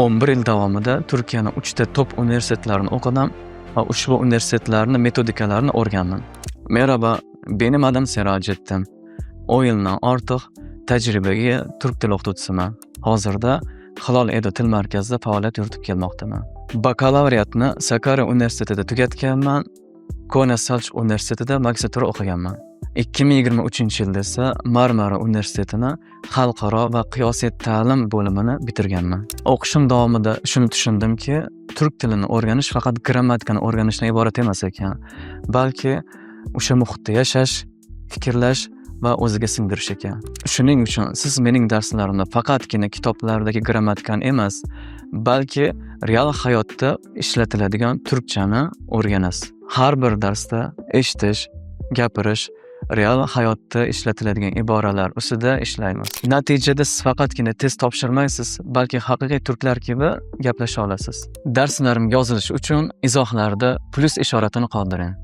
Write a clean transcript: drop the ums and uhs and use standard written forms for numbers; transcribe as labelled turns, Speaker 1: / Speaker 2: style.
Speaker 1: 11 yil davomida Turkiyaning 3 ta top universitetlarini o'qidim va ushbu universitetlarning metodikalarini o'rgandim. Merhaba, benim adım Sirajettin. 10 yildan ortiq tajribaga turk tili o'qituvchisiman. Hozirda Hilol Edu til markazida faoliyat yuritib kelmoqdaman. Bakalavriatni Sakarya universitetida tugatganman. Konya Selçuk universitetida magistratura o'qiganman. 2023-yilda esa Marmara universitetini xalqaro va qiyosiy ta'lim bo'limini bitirganman. O'qishim davomida shuni tushundimki, turk tilini o'rganish faqat grammatikani o'rganishdan iborat emas ekan, balki o'sha muhitda yashash, fikrlash va o'ziga singdirish ekan. Shuning uchun siz mening darslarimda faqatgina kitoblardagi grammatikani emas, balki real hayotda ishlatiladigan turkchani o'rganasiz. Har bir darsda eshitish, gapirish, real hayotda ishlatiladigan iboralar ustida ishlaymiz. Natijada siz faqatgina test topshirmaysiz, balki haqiqiy turklar kabi gaplasha olasiz. Darslarim yozilishi uchun izohlarda plus ishoratini qoldiring.